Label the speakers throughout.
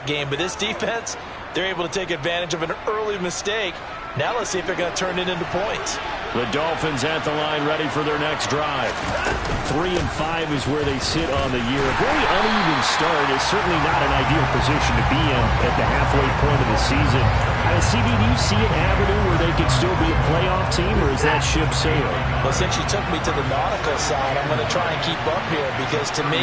Speaker 1: that game. But this defense, they're able to take advantage of an early mistake. Now let's see if they're going to turn it into points.
Speaker 2: The Dolphins at the line ready for their next drive. 3-5 is where they sit on the year. A very uneven start is certainly not an ideal position to be in at the halfway point of the season. CB, do you see an avenue where they could still be a playoff team, or is that ship sailed?
Speaker 1: Well, since you took me to the nautical side, I'm going to try and keep up here because to me,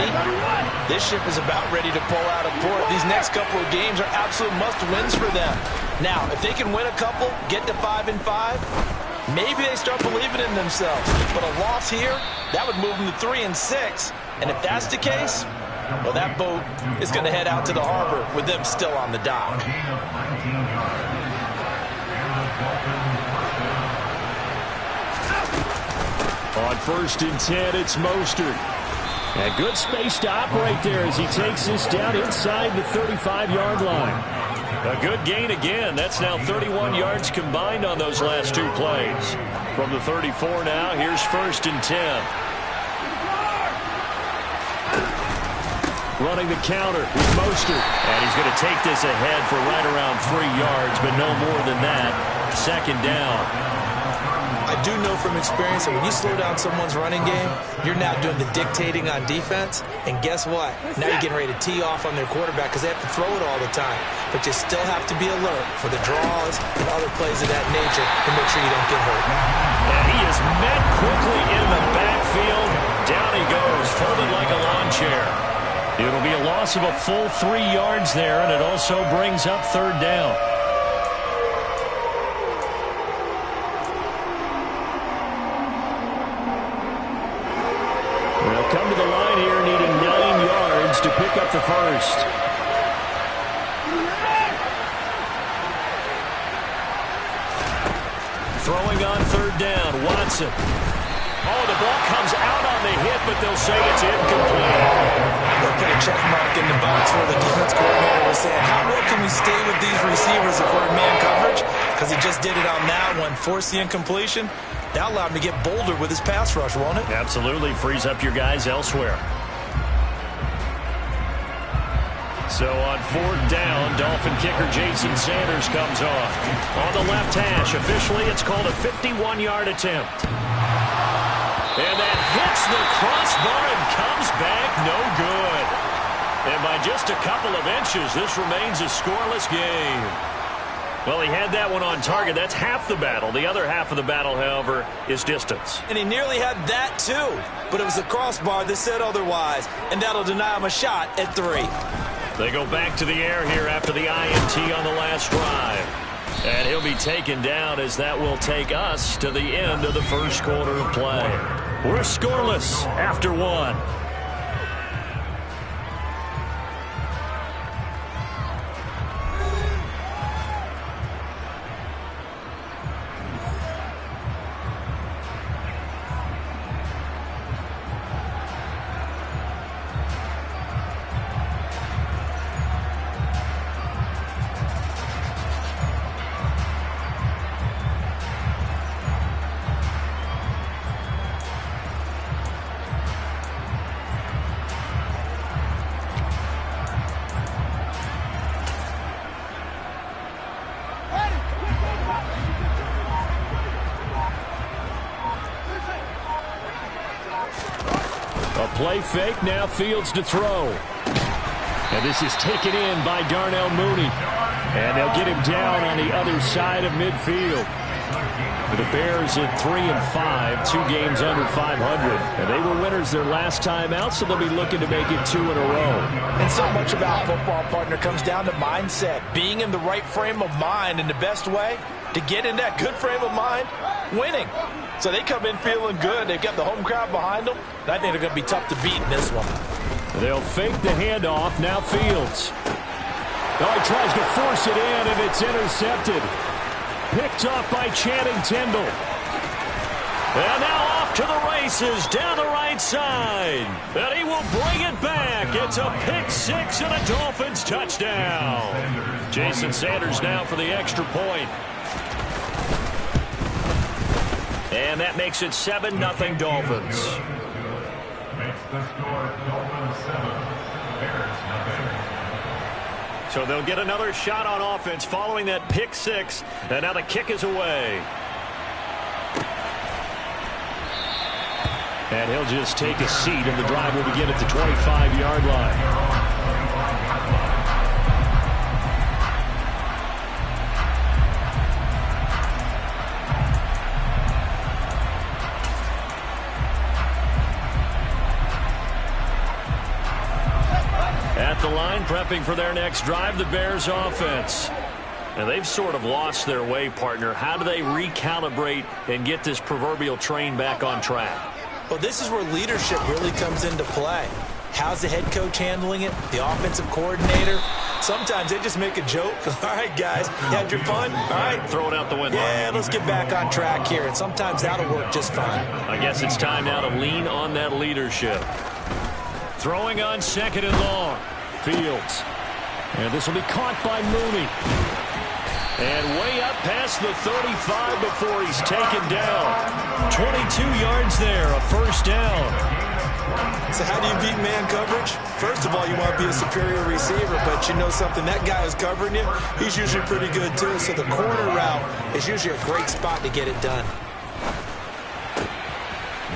Speaker 1: this ship is about ready to pull out of port. These next couple of games are absolute must-wins for them. Now, if they can win a couple, get to 5-5, maybe they start believing in themselves. But a loss here, that would move them to 3-6. And if that's the case, well, that boat is going to head out to the harbor with them still on the dock.
Speaker 2: On 1st and 10, it's Mostert. A good space to operate there as he takes this down inside the 35-yard line. A good gain again. That's now 31 yards combined on those last two plays. From the 34 now, here's 1st and 10. Running the counter with Mostert. And he's going to take this ahead for right around 3 yards, but no more than that. 2nd down.
Speaker 1: I do know from experience that when you slow down someone's running game, you're now doing the dictating on defense. And guess what? Now you're getting ready to tee off on their quarterback because they have to throw it all the time. But you still have to be alert for the draws and other plays of that nature to make sure you don't get hurt.
Speaker 2: And he is met quickly in the backfield. Down he goes, folded like a lawn chair. It'll be a loss of a full 3 yards there, and it also brings up 3rd down. They'll come to the line here needing 9 yards to pick up the first. Throwing on 3rd down, Watson. Oh, the ball comes out on the hit, but they'll say it's incomplete.
Speaker 1: They'll put a check mark in the box where the defense coordinator was saying, how well can we stay with these receivers if we're in man coverage? Because he just did it on that one, forced the incompletion. That allowed him to get bolder with his pass rush, won't it?
Speaker 2: Absolutely. Frees up your guys elsewhere. So on 4th down, Dolphin kicker Jason Sanders comes on. On the left hash, officially it's called a 51-yard attempt. And that hits the crossbar and comes back no good. And by just a couple of inches, this remains a scoreless game. Well, he had that one on target. That's half the battle. The other half of the battle, however, is distance.
Speaker 1: And he nearly had that, too. But it was the crossbar that said otherwise. And that'll deny him a shot at 3.
Speaker 2: They go back to the air here after the INT on the last drive. And he'll be taken down as that will take us to the end of the first quarter of play. We're scoreless after 1. Play fake, now Fields to throw. And this is taken in by Darnell Mooney. And they'll get him down on the other side of midfield. The Bears at 3-5, 2 games under 500. And they were winners their last time out, so they'll be looking to make it 2 in a row.
Speaker 1: And so much about football, partner, comes down to mindset. Being in the right frame of mind, and the best way to get in that good frame of mind, winning. So they come in feeling good. They've got the home crowd behind them. And I think they're going to be tough to beat in this one.
Speaker 2: They'll fake the handoff. Now Fields. Oh, he tries to force it in, and it's intercepted. Picked off by Channing Tindall. And now off to the races down the right side. And he will bring it back. It's a pick 6 and a Dolphins touchdown. Jason Sanders now for the extra point. And that makes it 7-0 Dolphins.
Speaker 3: Makes the score Dolphins 7, Bears nothing.
Speaker 2: So they'll get another shot on offense following that pick six. And now the kick is away. And he'll just take a seat, and the drive will begin at the 25-yard line. At the line, prepping for their next drive, the Bears offense. And they've sort of lost their way, partner. How do they recalibrate and get this proverbial train back on track?
Speaker 1: Well, this is where leadership really comes into play. How's the head coach handling it? The offensive coordinator? Sometimes they just make a joke. All right, guys, you had your fun? All right.
Speaker 2: Throw it out the window.
Speaker 1: Yeah, let's get back on track here. And sometimes that'll work just fine.
Speaker 2: I guess it's time now to lean on that leadership. Throwing on second and long. Fields. And this will be caught by Mooney. And way up past the 35 before he's taken down. 22 yards there, a first down.
Speaker 1: So how do you beat man coverage? First of all, you want to be a superior receiver, but you know something, that guy who's covering you, he's usually pretty good too. So the corner route is usually a great spot to get it done.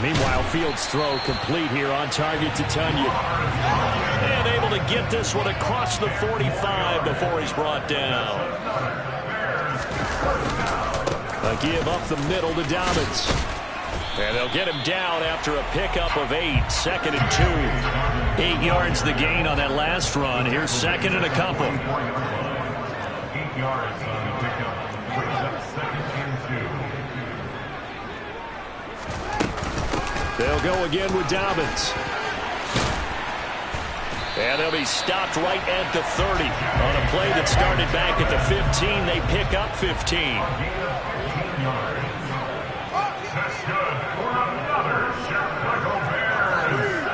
Speaker 2: Meanwhile, Fields' throw complete here on target to Tunyon. And able to get this one across the 45 before he's brought down. A give up the middle to Dobbins. And they'll get him down after a pickup of 8. 2nd and 2. 8 yards the gain on that last run. Here's 2nd and a couple.
Speaker 3: 8 yards on the pickup. Brings up 2nd and 2.
Speaker 2: They'll go again with Dobbins. And they'll be stopped right at the 30. On a play that started back at the 15, they pick up 15.
Speaker 3: That's good for another Chicago Bears.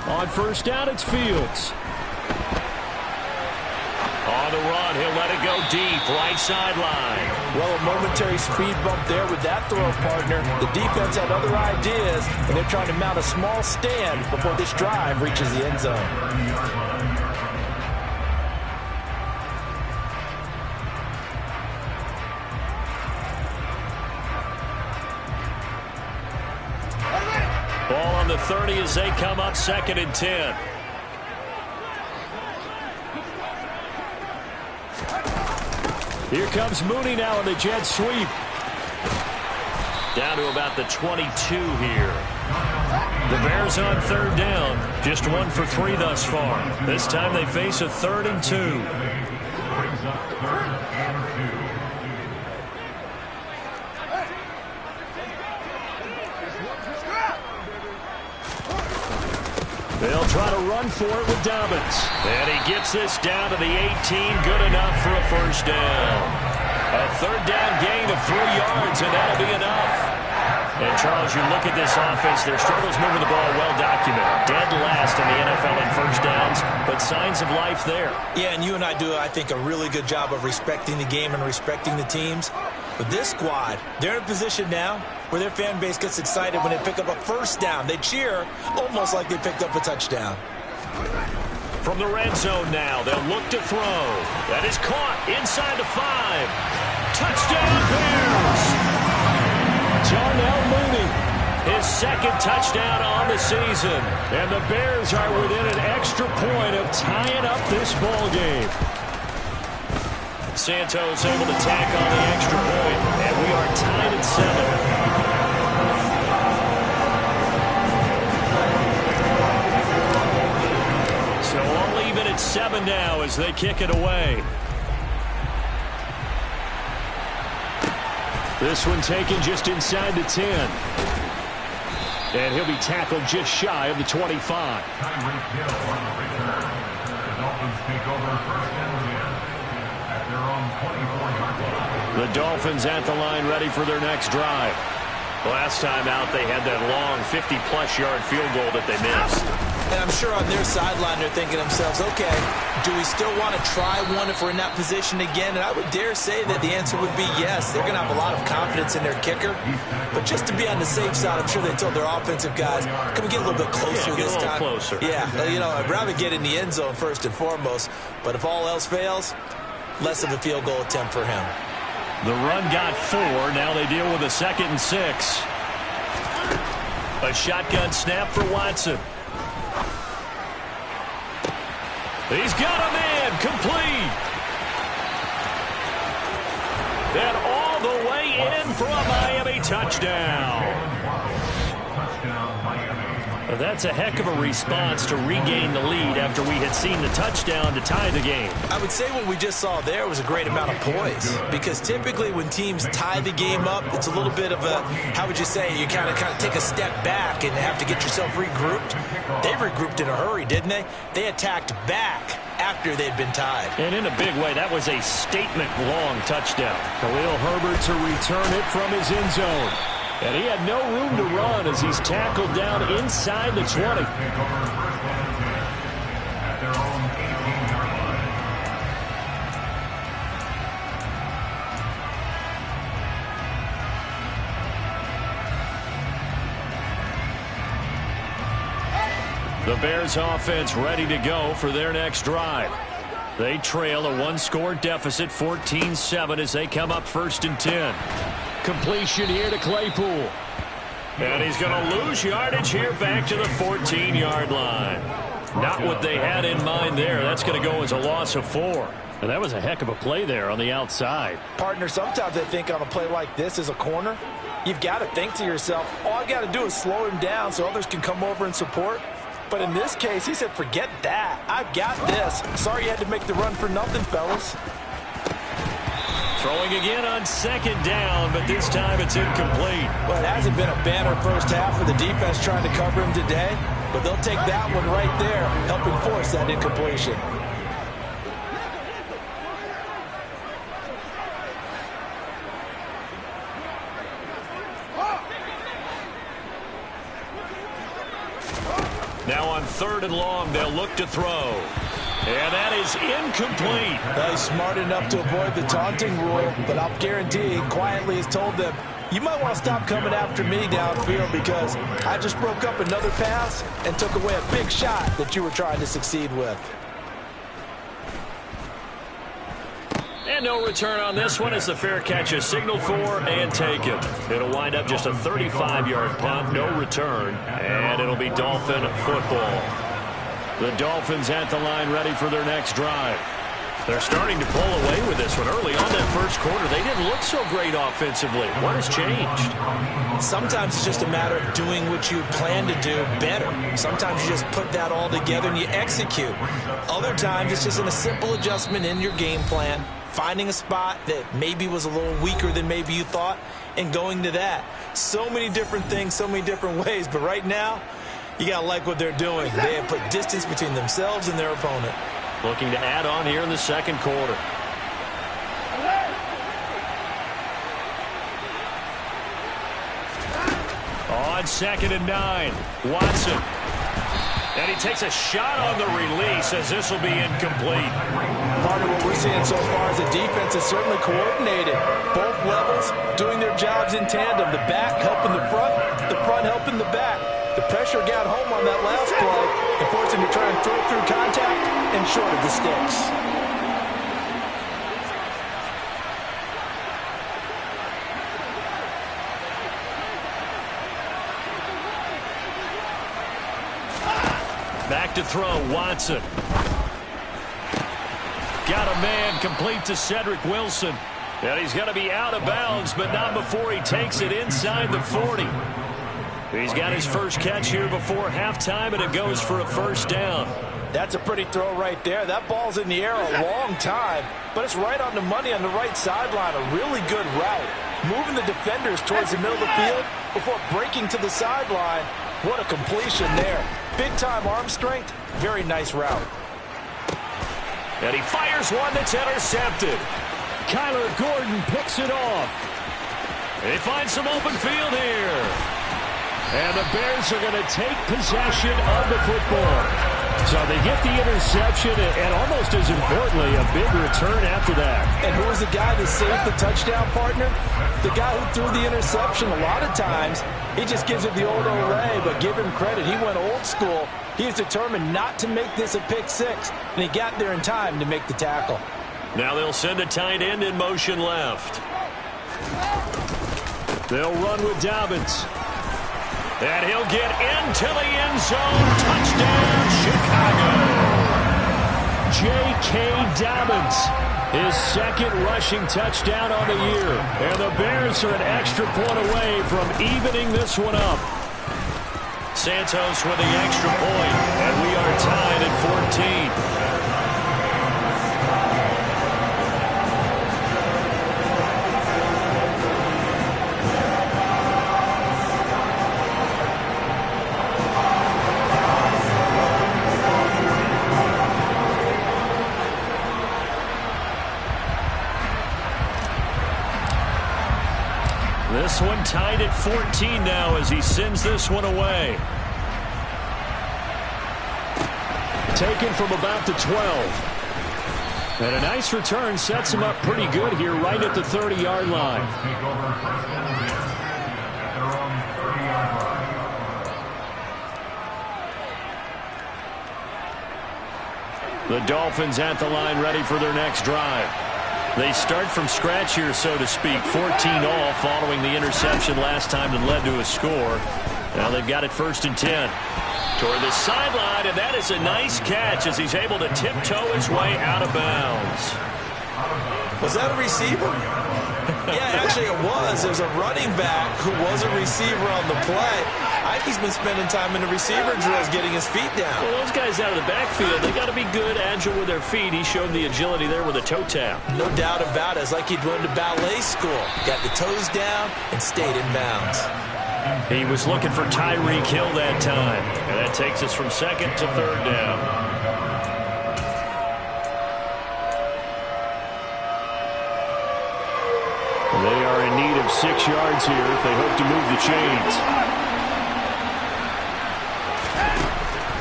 Speaker 2: On first down, it's Fields. On the run, he'll let it go deep, right sideline.
Speaker 1: Well, a momentary speed bump there with that throw, partner. The defense had other ideas, and they're trying to mount a small stand before this drive reaches the end zone.
Speaker 2: Ball on the 30 as they come up 2nd and 10. Here comes Mooney now in the jet sweep. Down to about the 22 here. The Bears on 3rd down. Just 1 for 3 thus far. This time they face a 3rd and 2.
Speaker 3: Brings up 3rd and 2.
Speaker 2: They'll try to run for it with Dobbins. And he gets this down to the 18. Good enough for a first down. A 3rd down gain of 3 yards, and that'll be enough. And, Charles, you look at this offense, their struggles moving the ball well documented. Dead last in the NFL in first downs, but signs of life there.
Speaker 1: Yeah, and you and I do, I think, a really good job of respecting the game and respecting the teams. But this squad, they're in a position now where their fan base gets excited when they pick up a first down. They cheer almost like they picked up a touchdown.
Speaker 2: From the red zone now, they'll look to throw. That is caught inside the 5. Touchdown, Bears! Darnell Mooney, his 2nd touchdown on the season. And the Bears are within an extra point of tying up this ball game. Santos able to tack on the extra point, and we are tied at 7. So all even at 7 now as they kick it away. This one taken just inside the 10. And he'll be tackled just shy of the 25.
Speaker 3: Tyreek Hill on the return. The Dolphins take over 1st and 10 at their own 24-yard line.
Speaker 2: The Dolphins at the line ready for their next drive. Last time out, they had that long 50-plus yard field goal that they missed.
Speaker 1: And I'm sure on their sideline they're thinking to themselves, okay, do we still want to try one if we're in that position again? And I would dare say that the answer would be yes. They're going to have a lot of confidence in their kicker. But just to be on the safe side, I'm sure they told their offensive guys, can we get a little bit closer this time?
Speaker 2: Closer.
Speaker 1: Yeah, you know, I'd rather get in the end zone first and foremost. But if all else fails, less of a field goal attempt for him.
Speaker 2: The run got 4. Now they deal with a 2nd and 6. A shotgun snap for Watson. He's got a man complete. And all the way in for a Miami touchdown. That's a heck of a response to regain the lead after we had seen the touchdown to tie the game.
Speaker 1: I would say what we just saw there was a great amount of poise, because typically when teams tie the game up, it's a little bit of a, how would you say, you kind of take a step back and have to get yourself regrouped. They regrouped in a hurry, didn't they? They attacked back after they'd been tied.
Speaker 2: And in a big way, that was a statement-long touchdown. Khalil Herbert to return it from his end zone. And he had no room to run as he's tackled down inside the 20. The Bears offense ready to go for their next drive. They trail a one-score deficit, 14-7, as they come up 1st and 10. Completion here to Claypool. And he's going to lose yardage here back to the 14-yard line. Not what they had in mind there. That's going to go as a loss of 4. And that was a heck of a play there on the outside.
Speaker 1: Partner, sometimes I think on a play like this as a corner, you've got to think to yourself, all I've got to do is slow him down so others can come over and support. But in this case, he said, forget that. I've got this. Sorry you had to make the run for nothing, fellas.
Speaker 2: Throwing again on 2nd down, but this time it's incomplete.
Speaker 1: Well, it hasn't been a banner first half for the defense trying to cover him today, but they'll take that one right there, helping force that incompletion.
Speaker 2: Now on 3rd and long, they'll look to throw. And that is incomplete.
Speaker 1: Well, he's smart enough to avoid the taunting rule, but I'll guarantee he quietly has told them, you might want to stop coming after me downfield because I just broke up another pass and took away a big shot that you were trying to succeed with.
Speaker 2: And no return on this one as the fair catch is signaled for and taken. It'll wind up just a 35-yard punt, no return, and it'll be Dolphin football. The Dolphins at the line ready for their next drive. They're starting to pull away with this one. Early on that first quarter, they didn't look so great offensively. What has changed?
Speaker 1: Sometimes it's just a matter of doing what you plan to do better. Sometimes you just put that all together and you execute. Other times it's just a simple adjustment in your game plan, finding a spot that maybe was a little weaker than maybe you thought, and going to that. So many different things, so many different ways, but right now, you got to like what they're doing. They have put distance between themselves and their opponent.
Speaker 2: Looking to add on here in the second quarter. On 2nd and 9, Watson. And he takes a shot on the release as this will be incomplete.
Speaker 1: Part of what we're seeing so far is the defense is certainly coordinated. Both levels doing their jobs in tandem. The back helping the front helping the back. The pressure got home on that last play and forced him to try and throw through contact and short of the sticks.
Speaker 2: Back to throw, Watson. Got a man complete to Cedric Wilson. And he's going to be out of bounds, but not before he takes it inside the 40. He's got his first catch here before halftime, and it goes for a first down.
Speaker 1: That's a pretty throw right there. That ball's in the air a long time, but it's right on the money on the right sideline. A really good route. Moving the defenders towards the middle of the field before breaking to the sideline. What a completion there. Big-time arm strength. Very nice route.
Speaker 2: And he fires one that's intercepted. Kyler Gordon picks it off. They find some open field here. And the Bears are going to take possession of the football. So they get the interception, and almost as importantly, a big return after that.
Speaker 1: And who was the guy that saved the touchdown, partner? The guy who threw the interception. A lot of times, he just gives it the old Olay, but give him credit. He went old school. He was determined not to make this a pick six, and he got there in time to make the tackle.
Speaker 2: Now they'll send a tight end in motion left. They'll run with Dobbins. And he'll get into the end zone. Touchdown, Chicago. J.K. Dobbins, his second rushing touchdown on the year. And the Bears are an extra point away from evening this one up. Santos with the extra point, and we are tied at 14. This one tied at 14 now as he sends this one away. Taken from about the 12. And a nice return sets him up pretty good here right at the 30-yard line. The Dolphins at the line ready for their next drive. They start from scratch here, so to speak. 14-all following the interception last time that led to a score. Now they've got it 1st and 10. Toward the sideline, and that is a nice catch as he's able to tiptoe his way out of bounds.
Speaker 1: Was that a receiver? Yeah, actually it was. It was a running back who was a receiver on the play. Ike's been spending time in the receiver drills getting his feet down.
Speaker 2: Well, those guys out of the backfield, they got to be good, agile with their feet. He showed the agility there with a toe tap.
Speaker 1: No doubt about it. It's like he'd run to ballet school. Got the toes down and stayed in bounds.
Speaker 2: He was looking for Tyreek Hill that time. And that takes us from 2nd to 3rd down. They are in need of 6 yards here if they hope to move the chains.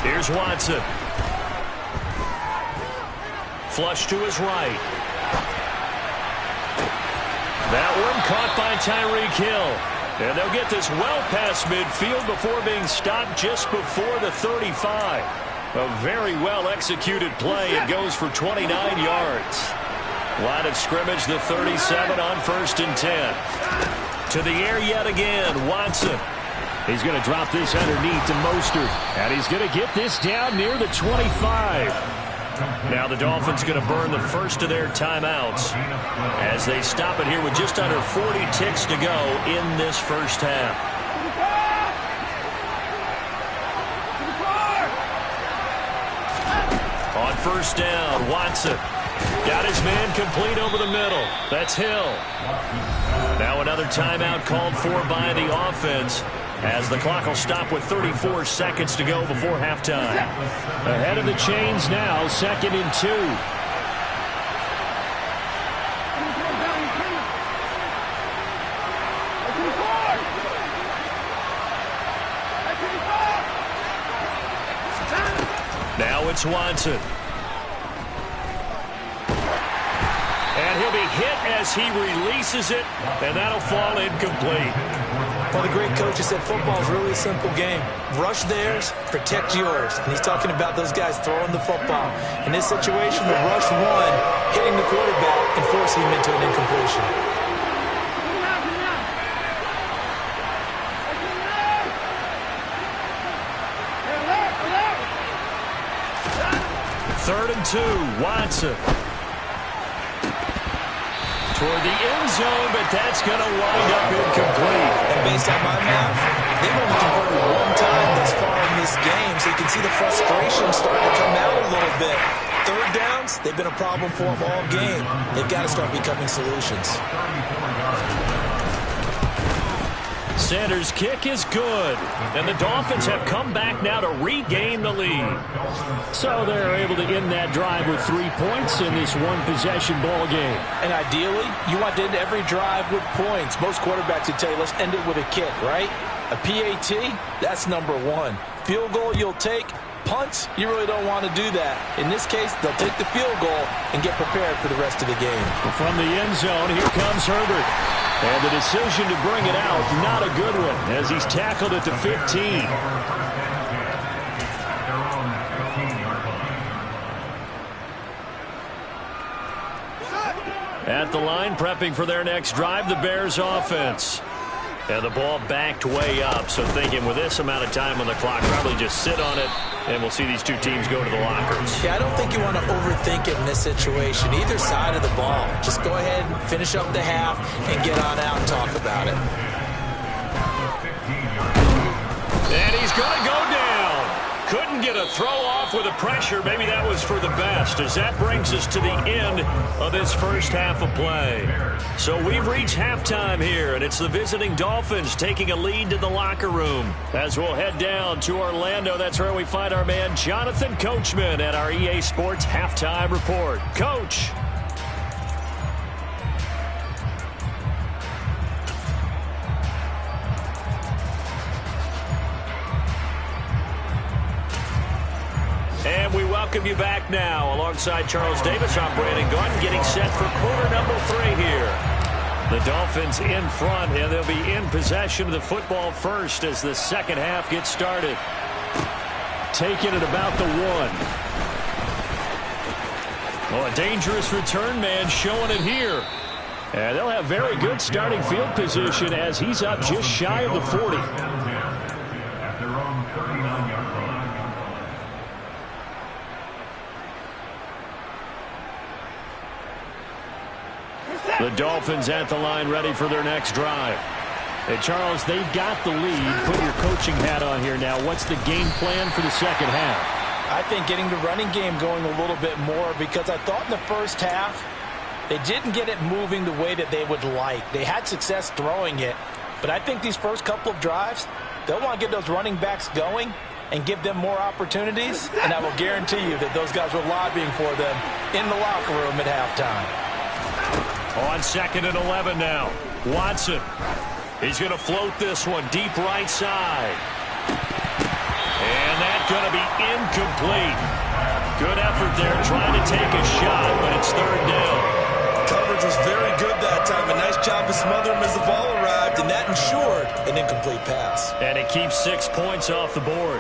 Speaker 2: Here's Watson. Flush to his right. That one caught by Tyreek Hill. And they'll get this well past midfield before being stopped just before the 35. A very well executed play. It goes for 29 yards. Line of scrimmage, the 37 on 1st and 10. To the air yet again, Watson. He's going to drop this underneath to Mostert. And he's going to get this down near the 25. Now the Dolphins going to burn the first of their timeouts as they stop it here with just under 40 ticks to go in this first half. On 1st down, Watson. Got his man complete over the middle. That's Hill. Now another timeout called for by the offense as the clock will stop with 34 seconds to go before halftime. Ahead of the chains now, 2nd and 2. Now it's Watson. And he'll be hit as he releases it, and that'll fall incomplete.
Speaker 1: Well, the great coach has said football is really a simple game. Rush theirs, protect yours. And he's talking about those guys throwing the football. In this situation, the rush one, hitting the quarterback and forcing him into an incompletion.
Speaker 2: Third and 2, Watson. Toward the end zone, but that's going to wind up incomplete.
Speaker 1: And based on my math, they've only converted one time thus far in this game, so you can see the frustration starting to come out a little bit. 3rd downs, they've been a problem for them all game. They've got to start becoming solutions.
Speaker 2: Sanders' kick is good. And the Dolphins have come back now to regain the lead. So they're able to end that drive with 3 points in this one-possession ball game.
Speaker 1: And ideally, you want to end every drive with points. Most quarterbacks would tell you, let's end it with a kick, right? A PAT, that's number one. Field goal you'll take. Punts, you really don't want to do that. In this case, they'll take the field goal and get prepared for the rest of the game.
Speaker 2: From the end zone, here comes Herbert. And the decision to bring it out, not a good one, as he's tackled at the 15. At the line, prepping for their next drive, the Bears offense. And the ball backed way up, so thinking with this amount of time on the clock, probably just sit on it, and we'll see these two teams go to the lockers.
Speaker 1: Yeah, I don't think you want to overthink it in this situation. Either side of the ball. Just go ahead and finish up the half and get on out and talk about it.
Speaker 2: And he's going to go down. Couldn't get a throw off with the pressure. Maybe that was for the best, as that brings us to the end of this first half of play. So we've reached halftime here, and it's the visiting Dolphins taking a lead to the locker room. As we'll head down to Orlando, that's where we find our man Jonathan Coachman at our EA Sports Halftime Report. Coach. And we welcome you back now. Alongside Charles Davis, I'm Brandon Gordon, getting set for quarter number 3 here. The Dolphins in front, and they'll be in possession of the football first as the second half gets started. Taking it about the 1. Oh, a dangerous return man showing it here. And they'll have very good starting field position as he's up just shy of the 40.
Speaker 3: At their own 39-yard line.
Speaker 2: The Dolphins at the line, ready for their next drive. Hey, Charles, they've got the lead. Put your coaching hat on here now. What's the game plan for the second half?
Speaker 1: I think getting the running game going a little bit more, because I thought in the first half they didn't get it moving the way that they would like. They had success throwing it, but I think these first couple of drives, they'll want to get those running backs going and give them more opportunities, and I will guarantee you that those guys were lobbying for them in the locker room at halftime.
Speaker 2: On 2nd and 11 now. Watson. He's going to float this one deep right side. And that's going to be incomplete. Good effort there trying to take a shot, but it's 3rd down.
Speaker 1: Coverage was very good that time. A nice job to smother him as the ball arrived, and that ensured an incomplete pass.
Speaker 2: And it keeps 6 points off the board.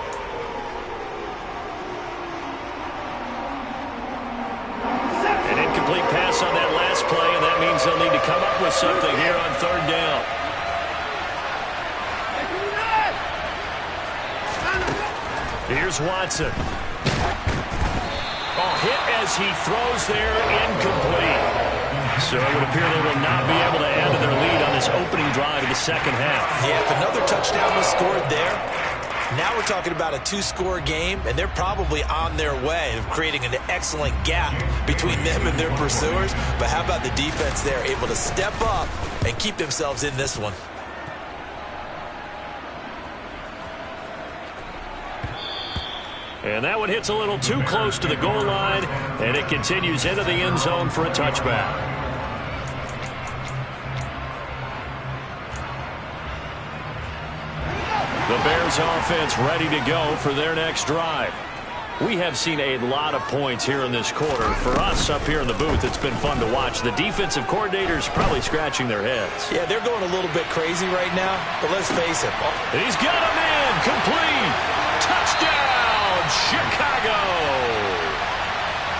Speaker 2: An incomplete pass on that last play, and that means they'll need to come up with something here on 3rd down. Here's Watson. Oh, hit as he throws there, incomplete. So it would appear they will not be able to add to their lead on this opening drive of the second half.
Speaker 1: Yeah, if another touchdown was scored there, now we're talking about a 2-score game, and they're probably on their way of creating an excellent gap between them and their pursuers. But how about the defense there, able to step up and keep themselves in this one?
Speaker 2: And that one hits a little too close to the goal line, and it continues into the end zone for a touchback. The Bears offense ready to go for their next drive. We have seen a lot of points here in this quarter. For us up here in the booth, it's been fun to watch. The defensive coordinators probably scratching their heads.
Speaker 1: Yeah, they're going a little bit crazy right now, but let's face it.
Speaker 2: He's got him in. Complete. Touchdown, Chicago.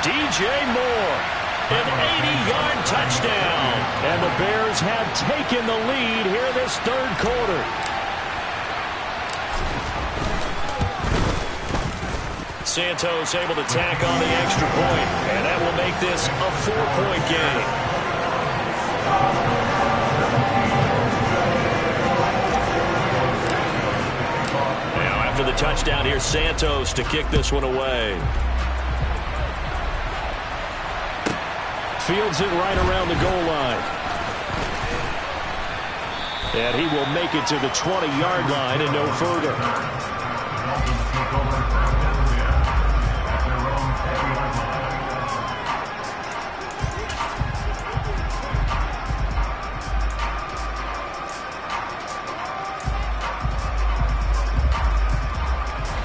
Speaker 2: DJ Moore, an 80-yard touchdown. And the Bears have taken the lead here this 3rd quarter. Santos able to tack on the extra point, and that will make this a 4-point game. Now after the touchdown, here's Santos to kick this one away. Fields it right around the goal line. And he will make it to the 20-yard line and no further.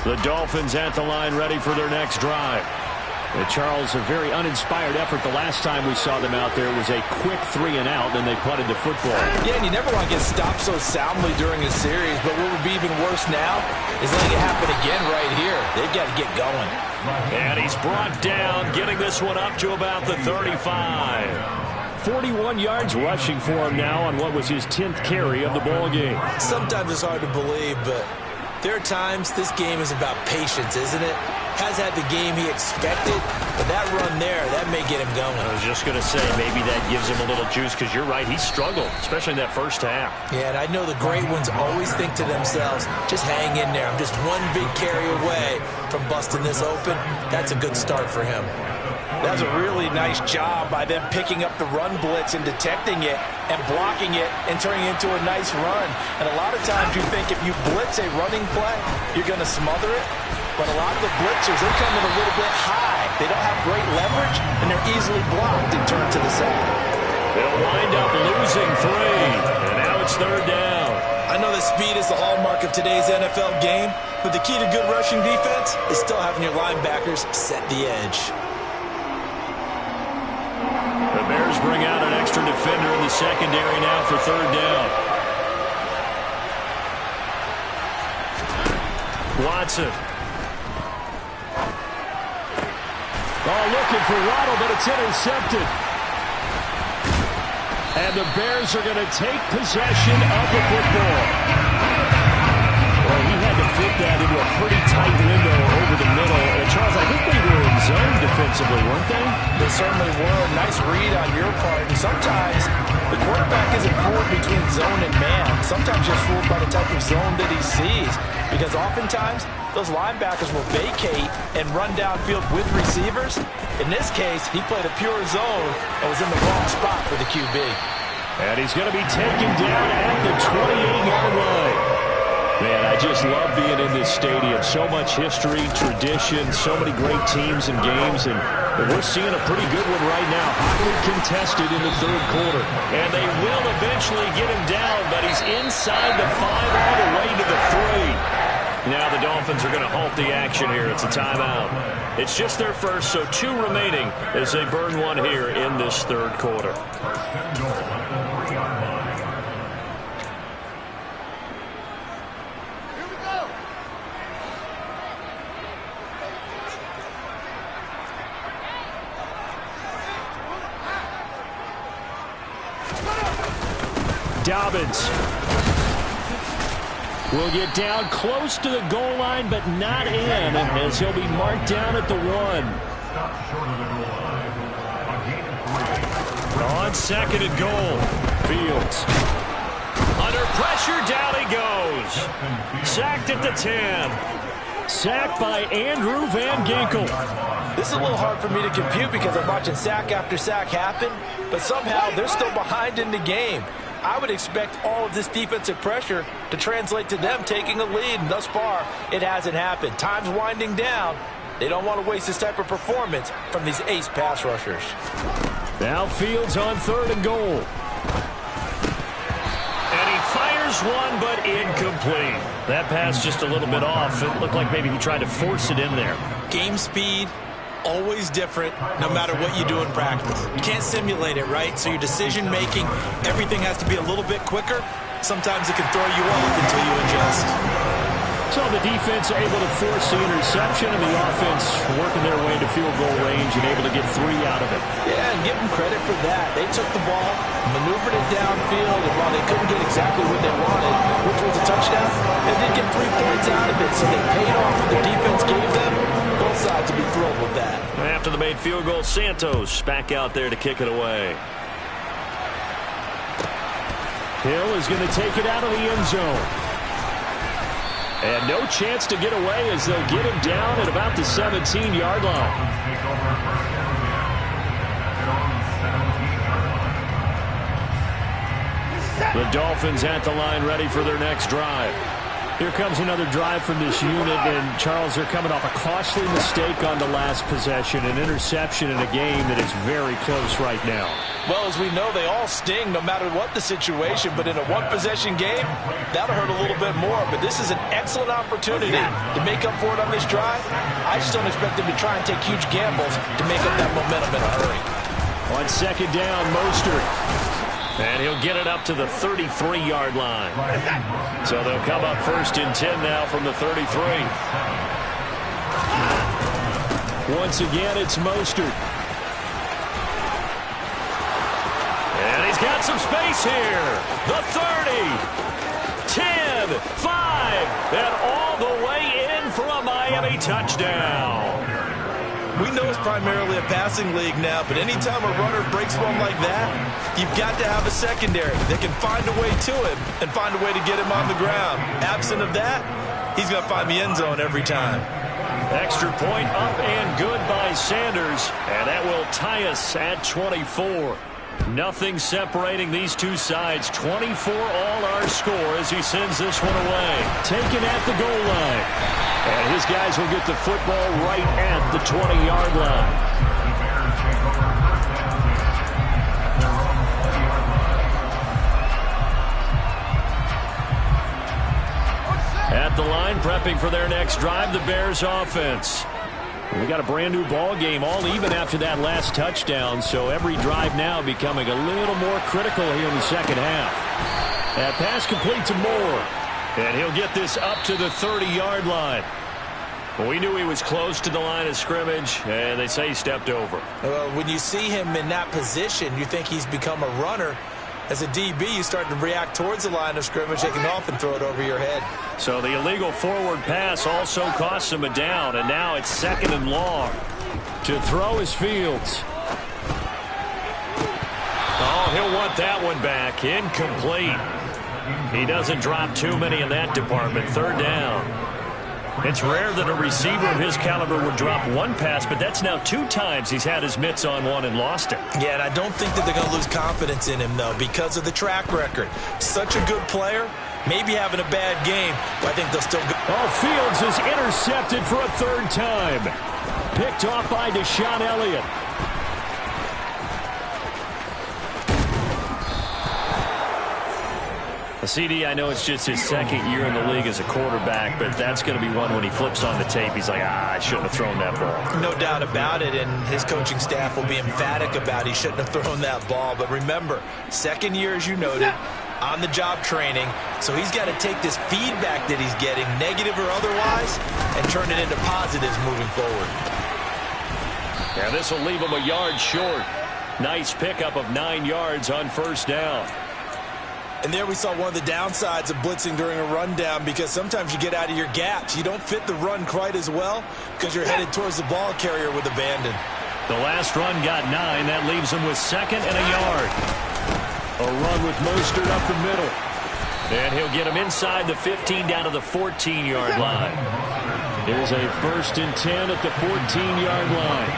Speaker 2: The Dolphins at the line, ready for their next drive. Charles, a very uninspired effort. The last time we saw them out there was a quick 3-and-out, and they punted the football.
Speaker 1: Yeah, and you never want to get stopped so soundly during a series, but what would be even worse now is letting it happen again right here. They've got to get going.
Speaker 2: And he's brought down, getting this one up to about the 35. 41 yards rushing for him now on what was his 10th carry of the ball game.
Speaker 1: Sometimes it's hard to believe, but there are times this game is about patience, isn't it? Has had the game he expected, but that run there, that may get him going.
Speaker 2: I was just going to say, maybe that gives him a little juice, because you're right, he struggled, especially in that first half.
Speaker 1: Yeah, and I know the great ones always think to themselves, just hang in there. I'm just one big carry away from busting this open. That's a good start for him. That was a really nice job by them picking up the run blitz and detecting it and blocking it and turning it into a nice run. And a lot of times you think if you blitz a running play, you're going to smother it. But a lot of the blitzers, they come in a little bit high. They don't have great leverage, and they're easily blocked and turned to the side.
Speaker 2: They'll wind up losing 3, and now it's 3rd down.
Speaker 1: I know that speed is the hallmark of today's NFL game, but the key to good rushing defense is still having your linebackers set the edge.
Speaker 2: The Bears bring out an extra defender in the secondary now for 3rd down. Watson. Oh, looking for Waddle, but it's intercepted. And the Bears are going to take possession of the football. Well, he had to fit that into a pretty tight window over the middle. And Charles, I think they were in zone defensively, weren't they?
Speaker 1: They certainly were. Nice read on your part. And sometimes the quarterback isn't fooled between zone and man. Sometimes just fooled by the type of zone that he sees. Because oftentimes, those linebackers will vacate and run downfield with receivers. In this case, he played a pure zone and was in the wrong spot for the QB.
Speaker 2: And he's going to be taken down at the 28-yard line. Man, I just love being in this stadium. So much history, tradition, so many great teams and games, and we're seeing a pretty good one right now. Hotly contested in the 3rd quarter. And they will eventually get him down, but he's inside the 5 all the way to the 3. Now the Dolphins are going to halt the action here. It's a timeout. It's just their first, so 2 remaining as they burn one here in this 3rd quarter. Dobbins will get down close to the goal line, but not in, as he'll be marked down at the 1. On 2nd and goal, Fields. Under pressure, down he goes. Sacked at the 10. Sacked by Andrew Van Ginkel.
Speaker 1: This is a little hard for me to compute because I'm watching sack after sack happen, but somehow they're still behind in the game. I would expect all of this defensive pressure to translate to them taking a lead, and thus far, it hasn't happened. Time's winding down. They don't want to waste this type of performance from these ace pass rushers.
Speaker 2: Now Fields on 3rd and goal. And he fires one, but incomplete. That pass just a little bit off. It looked like maybe he tried to force it in there.
Speaker 1: Game speed, always different no matter what you do in practice. You can't simulate it, right? So your decision-making, everything has to be a little bit quicker. Sometimes it can throw you off until you adjust.
Speaker 2: So the defense able to force the interception, and the offense working their way to field goal range and able to get 3 out of it.
Speaker 1: Yeah, and give them credit for that. They took the ball, maneuvered it downfield, and while they couldn't get exactly what they wanted, which was a touchdown, they did get 3 points out of it, so they paid off what the defense gave them. Both sides will be thrilled with that.
Speaker 2: After the made field goal, Santos back out there to kick it away. Hill is going to take it out of the end zone. And no chance to get away as they'll get him down at about the 17-yard line. The Dolphins at the line ready for their next drive.
Speaker 4: Here comes another drive from this unit, and Charles, they're coming off a costly mistake on the last possession, an interception in a game that is very close right now.
Speaker 1: Well, as we know, they all sting no matter what the situation, but in a one-possession game, that'll hurt a little bit more. But this is an excellent opportunity to make up for it on this drive. I just don't expect them to try and take huge gambles to make up that momentum in a hurry.
Speaker 2: On second down, Mostert. And he'll get it up to the 33-yard line. So they'll come up 1st and 10 now from the 33.
Speaker 4: Once again, it's Mostert.
Speaker 2: And he's got some space here. The 30, 10, 5, and all the way in for a Miami touchdown.
Speaker 1: We know it's primarily a passing league now, but anytime a runner breaks one like that, you've got to have a secondary that can find a way to him and find a way to get him on the ground. Absent of that, he's going to find the end zone every time.
Speaker 2: Extra point up and good by Sanders, and that will tie us at 24. Nothing separating these two sides. 24 all our score as he sends this one away.
Speaker 4: Taken at the goal line.
Speaker 2: And his guys will get the football right at the 20-yard line. At the line, prepping for their next drive, the Bears offense. We got a brand new ball game, all even after that last touchdown, so every drive now becoming a little more critical here in the second half. That pass complete to Moore, and he'll get this up to the 30-yard line. We knew he was close to the line of scrimmage, and they say he stepped over.
Speaker 1: Well, when you see him in that position, you think he's become a runner. As a DB, you start to react towards the line of scrimmage. They can often throw it over your head.
Speaker 2: So the illegal forward pass also costs him a down, and now it's 2nd and long.
Speaker 4: To throw is Fields.
Speaker 2: Oh, he'll want that one back. Incomplete. He doesn't drop too many in that department. 3rd down. It's rare that a receiver of his caliber would drop one pass, but that's now 2 times he's had his mitts on one and lost it.
Speaker 1: Yeah, and I don't think that they're going to lose confidence in him, though, because of the track record. Such a good player, maybe having a bad game, but I think they'll still go.
Speaker 4: Oh, Fields is intercepted for a 3rd time. Picked off by Deshaun Elliott.
Speaker 2: CD, I know it's just his 2nd year in the league as a quarterback, but that's going to be one when he flips on the tape. He's like, I shouldn't have thrown that ball.
Speaker 1: No doubt about it, and his coaching staff will be emphatic about he shouldn't have thrown that ball. But remember, 2nd year, as you noted, on-the-job training, so he's got to take this feedback that he's getting, negative or otherwise, and turn it into positives moving forward.
Speaker 2: Yeah, this will leave him a yard short. Nice pickup of 9 yards on 1st down.
Speaker 1: And there we saw one of the downsides of blitzing during a rundown, because sometimes you get out of your gaps. You don't fit the run quite as well because you're headed towards the ball carrier with abandon.
Speaker 2: The last run got 9. That leaves him with 2nd and a yard. A run with Mostert up the middle. And he'll get him inside the 15 down to the 14-yard line.
Speaker 4: Here's a 1st and 10 at the 14-yard line.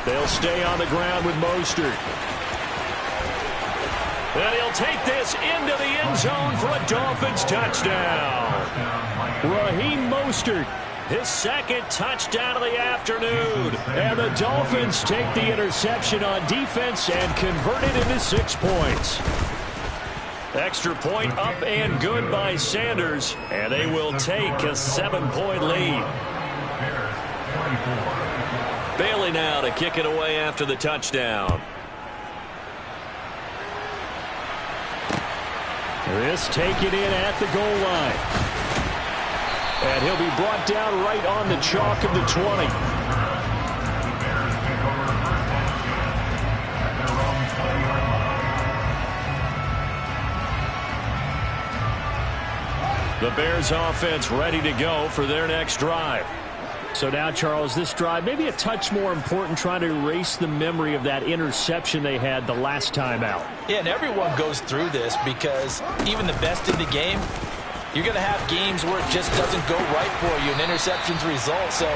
Speaker 2: They'll stay on the ground with Mostert. And he'll take this into the end zone for a Dolphins touchdown.
Speaker 4: Raheem Mostert,
Speaker 2: his 2nd touchdown of the afternoon.
Speaker 4: And the Dolphins take the interception on defense and convert it into 6 points.
Speaker 2: Extra point up and good by Sanders, and they will take a 7-point lead. Bailey now to kick it away after the touchdown.
Speaker 4: This taken in at the goal line. And he'll be brought down right on the chalk of the 20.
Speaker 2: The Bears offense ready to go for their next drive.
Speaker 4: So now, Charles, this drive maybe a touch more important, trying to erase the memory of that interception they had the last time out.
Speaker 1: Yeah, and everyone goes through this, because even the best in the game, You're going to have games where it just doesn't go right for you, and interceptions result. So,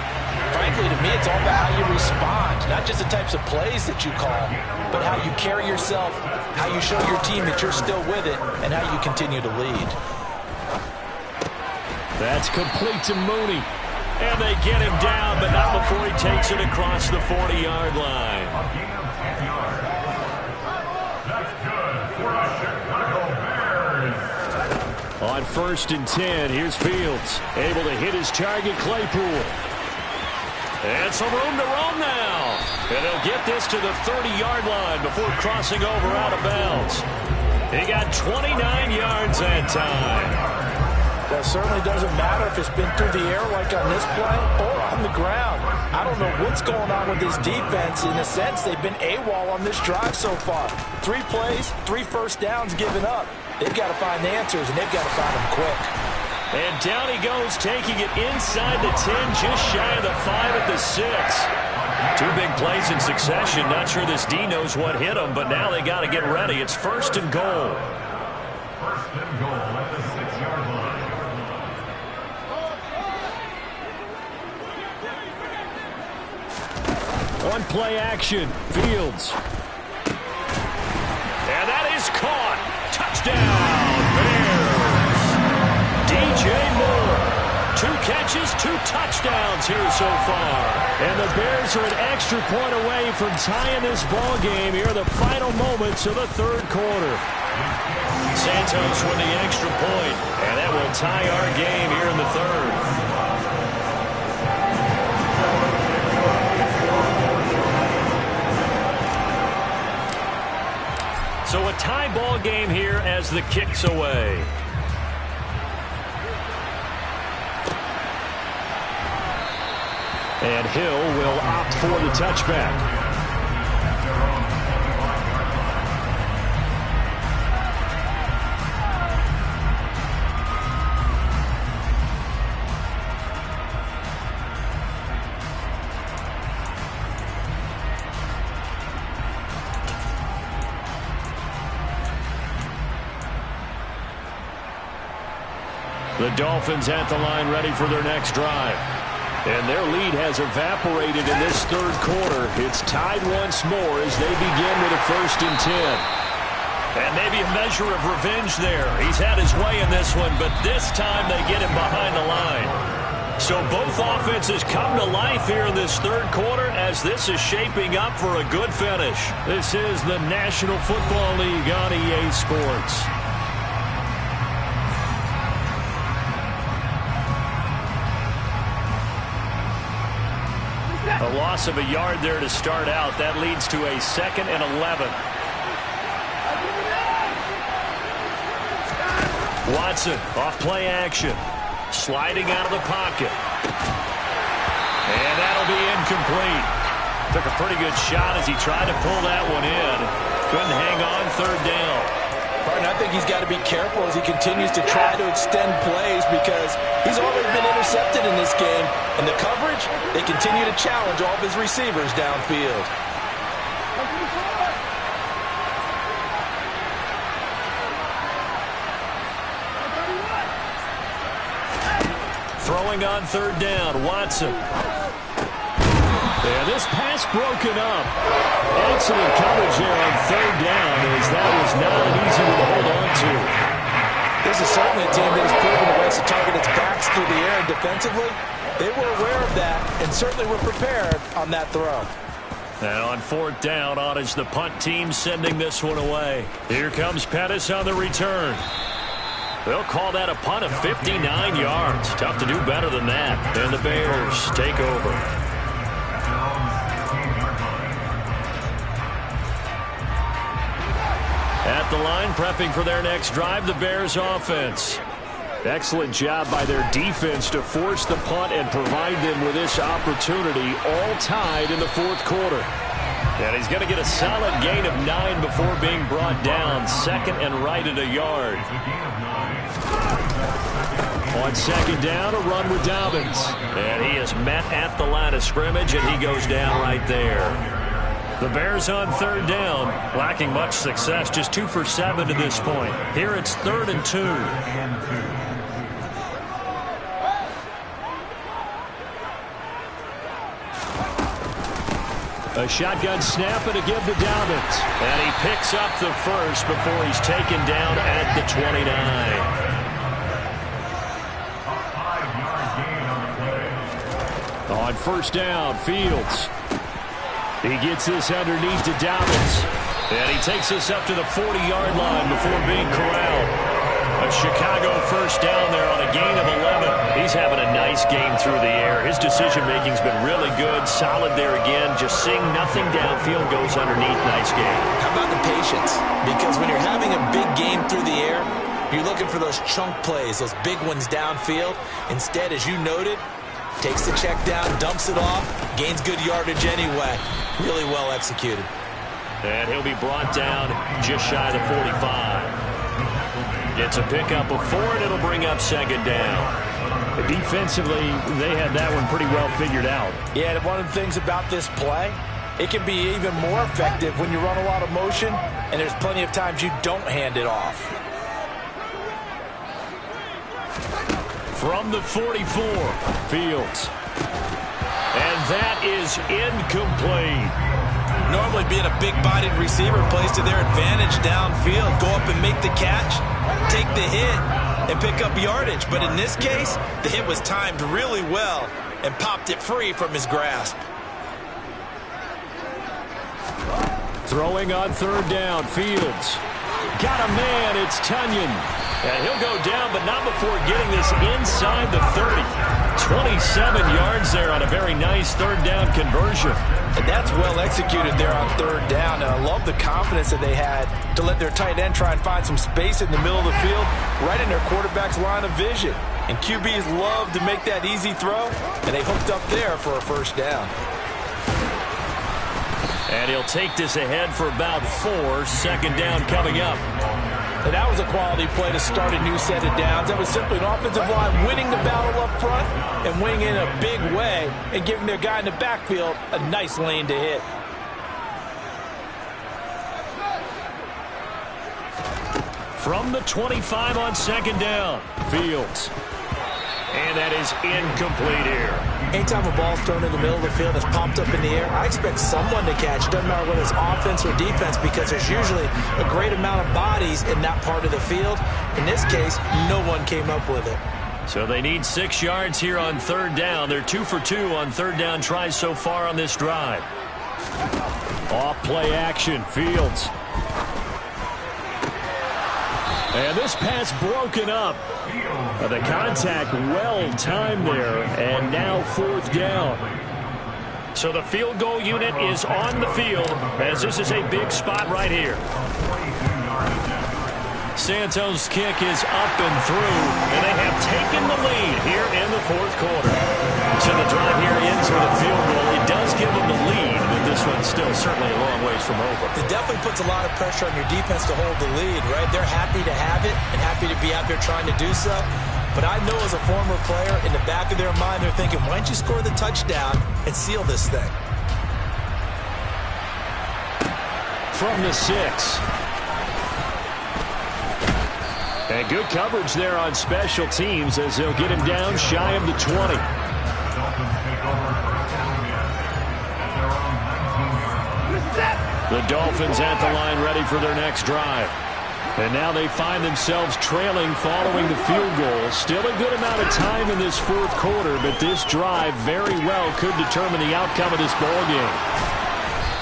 Speaker 1: frankly, to me, it's all about how you respond. Not just the types of plays that you call, but how you carry yourself, how you show your team that you're still with it, and how you continue to lead.
Speaker 4: That's complete to Mooney. And they get him down, but not before he takes it across the 40-yard line.
Speaker 3: That's good for the Chicago Bears.
Speaker 4: On 1st and 10, here's Fields, able to hit his target, Claypool. And some room to roam now. And he'll get this to the 30-yard line before crossing over out of bounds. He got 29 yards that time.
Speaker 1: That certainly doesn't matter if it's been through the air like on this play or on the ground. I don't know what's going on with this defense. In a sense, they've been AWOL on this drive so far. 3 plays, 3 first downs given up. They've got to find the answers, and they've got to find them quick.
Speaker 4: And down he goes, taking it inside the 10, just shy of the 5 at the 6. 2 big plays in succession. Not sure this D knows what hit him, but now they got to get ready. It's 1st and goal.
Speaker 3: 1st and goal at the 6-yard line.
Speaker 4: On play action, Fields. And that is caught. Touchdown, Bears. DJ Moore. 2 catches, 2 touchdowns here so far. And the Bears are an extra point away from tying this ball game here in the final moments of the 3rd quarter. Santos with the extra point, and that will tie our game here in the 3rd. So a tie ball game here as the kick's away. And Hill will opt for the touchback. The Dolphins at the line ready for their next drive. And their lead has evaporated in this 3rd quarter. It's tied once more as they begin with a 1st and 10. And maybe a measure of revenge there. He's had his way in this one, but this time they get him behind the line. So both offenses come to life here in this 3rd quarter as this is shaping up for a good finish. This is the National Football League on EA Sports. A loss of a yard there to start out. That leads to a 2nd and 11. Watson off play action. Sliding out of the pocket. And that'll be incomplete. Took a pretty good shot as he tried to pull that one in. Couldn't hang on 3rd down.
Speaker 1: Pardon, I think he's got to be careful as he continues to try to extend plays because he's already been intercepted in this game. And the coverage, they continue to challenge all of his receivers downfield.
Speaker 4: Throwing on 3rd down, Watson. And this pass broken up. Excellent coverage there on 3rd down as that was not an easy one to hold on to.
Speaker 1: This is certainly a team that has proven it wants to target its backs through the air, and defensively, they were aware of that and certainly were prepared on that throw.
Speaker 4: And on 4th down, on is the punt team sending this one away. Here comes Pettis on the return. They'll call that a punt of 59 yards. Tough to do better than that. And the Bears take over. At the line, prepping for their next drive, the Bears offense. Excellent job by their defense to force the punt and provide them with this opportunity, all tied in the 4th quarter. And he's going to get a solid gain of 9 before being brought down. 2nd and right at a yard. On 2nd down, a run with Dobbins. And he is met at the line of scrimmage, and he goes down right there. The Bears on 3rd down, lacking much success, just 2 for 7 to this point. Here it's 3rd and 2. A shotgun snap and a give to Dobbins.
Speaker 2: And he picks up the first before he's taken down at the 29.
Speaker 4: On first down, Fields. He gets this underneath to Dobbins. And he takes this up to the 40-yard line before being corralled. A Chicago first down there on a gain of 11. He's having a nice game through the air. His decision-making's been really good. Solid there again. Just seeing nothing downfield, goes underneath. Nice game.
Speaker 1: How about the patience? Because when you're having a big game through the air, you're looking for those chunk plays, those big ones downfield. Instead, as you noted, takes the check down, dumps it off, gains good yardage anyway. Really well executed.
Speaker 2: And he'll be brought down just shy of the 45. It's a pickup of 4, and it'll bring up second down.
Speaker 4: Defensively, they had that one pretty well figured out.
Speaker 1: Yeah, and one of the things about this play, it can be even more effective when you run a lot of motion, and there's plenty of times you don't hand it off.
Speaker 4: From the 44, Fields. And that is incomplete.
Speaker 1: Normally being a big-bodied receiver plays to their advantage downfield. Go up and make the catch, take the hit, and pick up yardage. But in this case, the hit was timed really well and popped it free from his grasp.
Speaker 4: Throwing on third down, Fields. Got a man, it's Tunyon.
Speaker 2: And he'll go down, but not before getting this inside the 30. 27 yards there on a very nice third down conversion.
Speaker 1: And that's well executed there on third down. And I love the confidence that they had to let their tight end try and find some space in the middle of the field, right in their quarterback's line of vision. And QBs love to make that easy throw, and they hooked up there for a first down.
Speaker 2: And he'll take this ahead for about 4. Second down coming up.
Speaker 1: And that was a quality play to start a new set of downs. That was simply an offensive line winning the battle up front and winning in a big way and giving their guy in the backfield a nice lane to hit.
Speaker 4: From the 25 on second down, Fields.
Speaker 2: And that is incomplete here.
Speaker 1: Anytime a ball's thrown in the middle of the field that's popped up in the air, I expect someone to catch. It doesn't matter whether it's offense or defense, because there's usually a great amount of bodies in that part of the field. In this case, no one came up with it.
Speaker 2: So they need 6 yards here on third down. They're 2 for 2 on third down tries so far on this drive.
Speaker 4: Off play action, Fields. And this pass broken up. The contact well timed there, and now fourth down.
Speaker 2: So the field goal unit is on the field, as this is a big spot right here.
Speaker 4: Santos' kick is up and through,
Speaker 2: and they have taken the lead here in the fourth quarter. So the drive here ends with a field goal. It does give them the lead, but this one's still certainly a long ways from over.
Speaker 1: It definitely puts a lot of pressure on your defense to hold the lead, right? They're happy to have it and happy to be out there trying to do so. But I know as a former player, in the back of their mind, they're thinking, why don't you score the touchdown and seal this thing?
Speaker 4: From the 6. And good coverage there on special teams as they'll get him down shy of the 20. The Dolphins at the line ready for their next drive. And now they find themselves trailing following the field goal. Still a good amount of time in this fourth quarter, but this drive very well could determine the outcome of this ball game.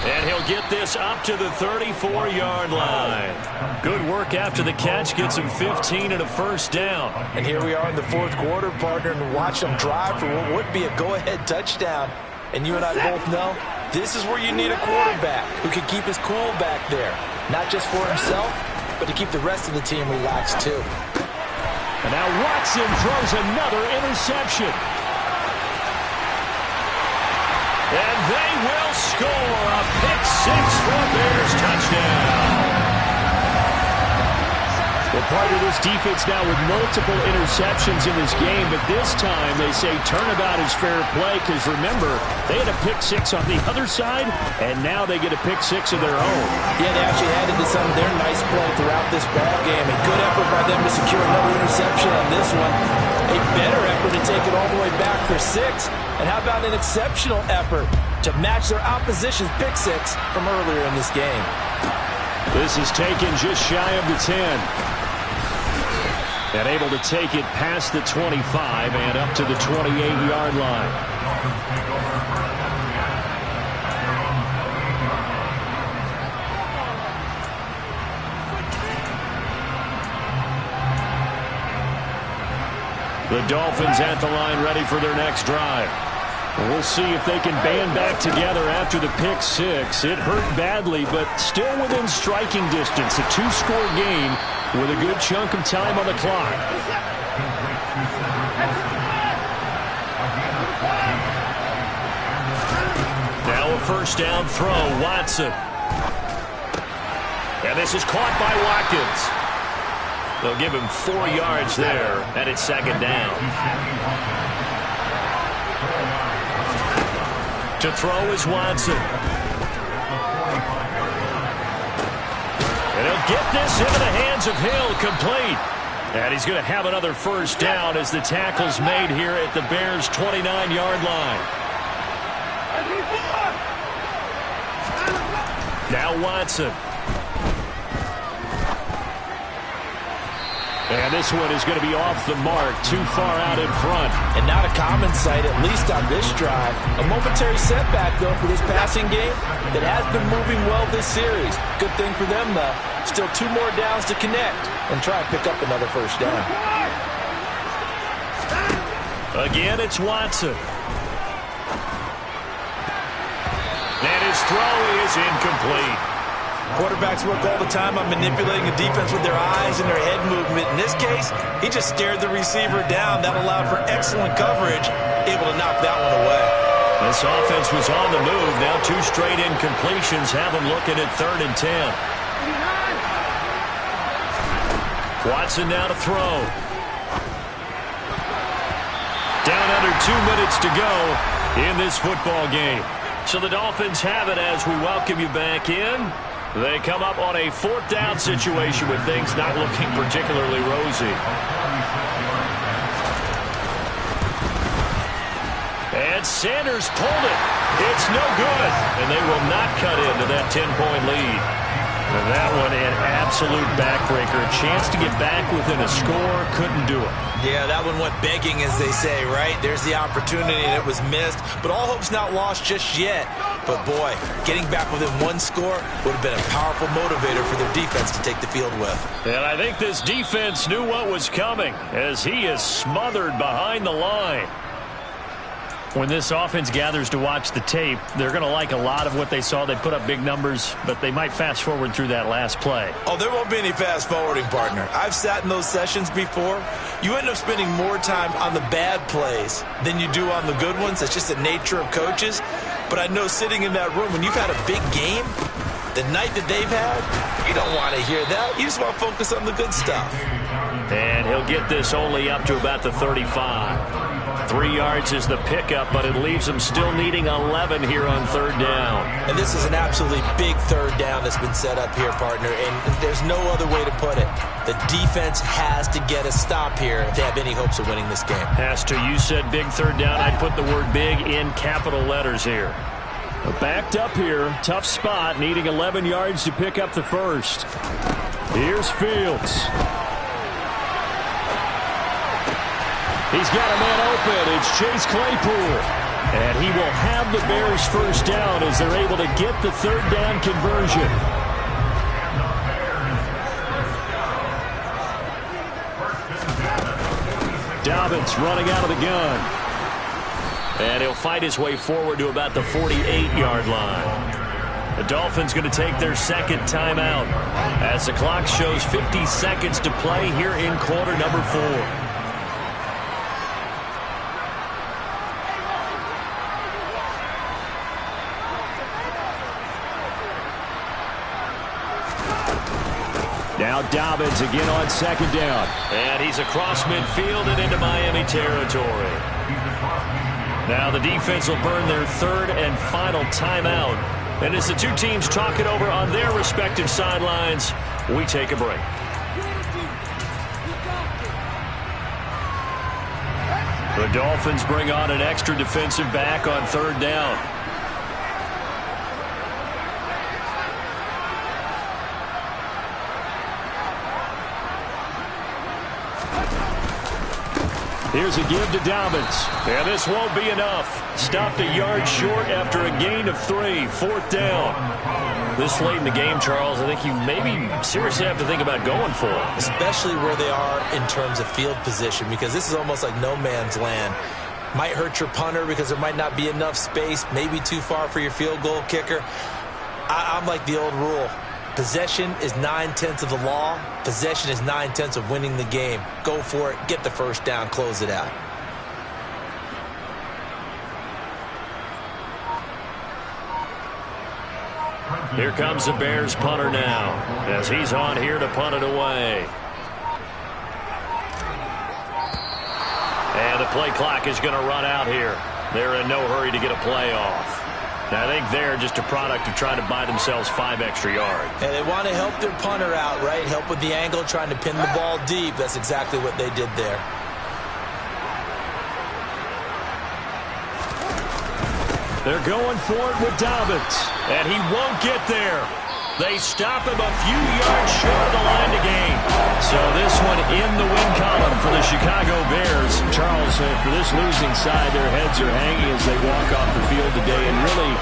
Speaker 2: And he'll get this up to the 34-yard line. Good work after the catch. Gets him 15 and a first down.
Speaker 1: And here we are in the fourth quarter, partner, and watch them drive for what would be a go-ahead touchdown. And you and I both know this is where you need a quarterback who can keep his cool back there. Not just for himself, but to keep the rest of the team relaxed too.
Speaker 4: And now Watson throws another interception.
Speaker 2: And they will score a pick 6 for a Bears touchdown.
Speaker 4: Well, part of this defense now with multiple interceptions in this game, but this time they say turnabout is fair play because, remember, they had a pick 6 on the other side, and now they get a pick 6 of their own.
Speaker 1: Yeah, they actually added to some of their nice play throughout this ball game. A good effort by them to secure another interception on this one. A better effort to take it all the way back for 6. And how about an exceptional effort to match their opposition's pick six from earlier in this game.
Speaker 4: This is taken just shy of the 10. And able to take it past the 25 and up to the 28-yard line. The Dolphins at the line ready for their next drive. We'll see if they can band back together after the pick six. It hurt badly, but still within striking distance. A two-score game with a good chunk of time on the clock. Now a first down throw, Watson. And this is caught by Watkins. They'll give him 4 yards there, and it's second down. To throw is Watson. And he'll get this into the hands of Hill, complete. And he's going to have another first down as the tackle's made here at the Bears' 29-yard line. Now Watson. And this one is going to be off the mark, too far out in front.
Speaker 1: And not a common sight, at least on this drive. A momentary setback, though, for this passing game that has been moving well this series. Good thing for them, though. Still 2 more downs to connect and try and pick up another first down.
Speaker 2: Again, it's Watson. And his throw is incomplete.
Speaker 1: Quarterbacks work all the time on manipulating a defense with their eyes and their head movement. In this case, he just stared the receiver down. That allowed for excellent coverage, able to knock that one away.
Speaker 2: This offense was on the move. Now 2 straight incompletions have them looking at 3rd and 10. Watson now to throw. Down under 2 minutes to go in this football game. So the Dolphins have it as we welcome you back in. They come up on a 4th down situation with things not looking particularly rosy. And Sanders pulled it. It's no good. And they will not cut into that 10-point lead. And that one an absolute backbreaker. A chance to get back within a score. Couldn't do it.
Speaker 1: Yeah, that one went begging, as they say, right? There's the opportunity, and it was missed. But all hope's not lost just yet. But, boy, getting back within 1 score would have been a powerful motivator for their defense to take the field with.
Speaker 2: And I think this defense knew what was coming as he is smothered behind the line. When this offense gathers to watch the tape, they're going to like a lot of what they saw. They put up big numbers, but they might fast forward through that last play.
Speaker 1: Oh, there won't be any fast forwarding, partner. I've sat in those sessions before. You end up spending more time on the bad plays than you do on the good ones. That's just the nature of coaches. But I know sitting in that room, when you've had a big game, the night that they've had, you don't want to hear that. You just want to focus on the good stuff.
Speaker 2: And he'll get this only up to about the 35. 3 yards is the pickup, but it leaves them still needing 11 here on 3rd down.
Speaker 1: And this is an absolutely big 3rd down that's been set up here, partner, and there's no other way to put it. The defense has to get a stop here to have any hopes of winning this game.
Speaker 2: Has to. You said big 3rd down. I'd put the word big in capital letters here.
Speaker 4: Backed up here, tough spot, needing 11 yards to pick up the first. Here's Fields. He's got a man open. It's Chase Claypool. And he will have the Bears first down as they're able to get the 3rd down conversion. Dobbins running out of the gun.
Speaker 2: And he'll fight his way forward to about the 48-yard line. The Dolphins going to take their 2nd timeout as the clock shows 50 seconds to play here in quarter number 4.
Speaker 4: Now Dobbins again on 2nd down.
Speaker 2: And he's across midfield and into Miami territory. Now the defense will burn their 3rd and final timeout. And as the 2 teams talk it over on their respective sidelines, we take a break. The Dolphins bring on an extra defensive back on 3rd down. Here's a give to Dobbins. And this won't be enough. Stopped a yard short after a gain of 3. 4th down. This late in the game, Charles, I think you maybe seriously have to think about going for it.
Speaker 1: Especially where they are in terms of field position, because this is almost like no man's land. Might hurt your punter because there might not be enough space, maybe too far for your field goal kicker. I'm like the old rule. Possession is 9/10 of the law. Possession is 9/10 of winning the game. Go for it. Get the first down. Close it out.
Speaker 2: Here comes the Bears punter now as he's on here to punt it away. And the play clock is going to run out here. They're in no hurry to get a play off. I think they're just a product of trying to buy themselves 5 extra yards.
Speaker 1: And they want to help their punter out, right? Help with the angle, trying to pin the ball deep. That's exactly what they did there.
Speaker 2: They're going for it with Dobbins. And he won't get there. They stop him a few yards short of the line to gain. So this one in the win column for the Chicago Bears.
Speaker 4: Charles, for this losing side, their heads are hanging as they walk off the field today. And really,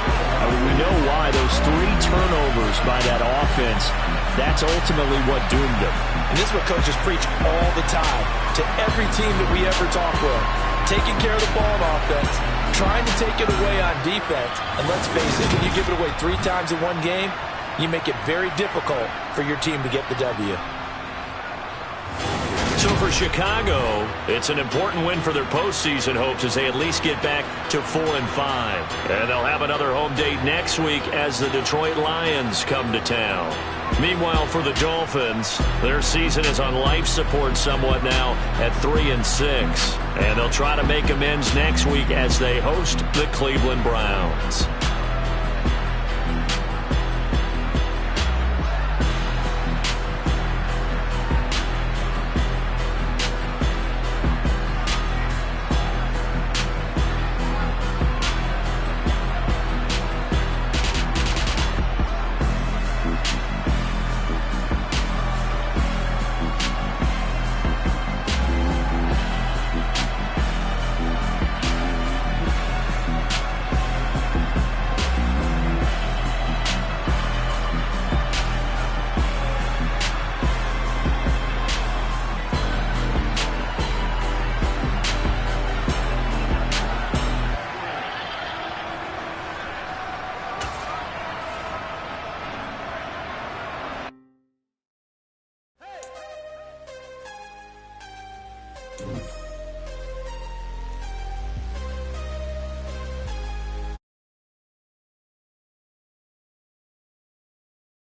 Speaker 4: we know why. Those 3 turnovers by that offense, that's ultimately what doomed them.
Speaker 1: And this is what coaches preach all the time to every team that we ever talk with. Taking care of the ball on offense, trying to take it away on defense. And let's face it, when you give it away 3 times in one game, you make it very difficult for your team to get the W.
Speaker 2: So for Chicago, it's an important win for their postseason hopes as they at least get back to 4-5. And they'll have another home date next week as the Detroit Lions come to town. Meanwhile, for the Dolphins, their season is on life support somewhat now at 3-6. And they'll try to make amends next week as they host the Cleveland Browns.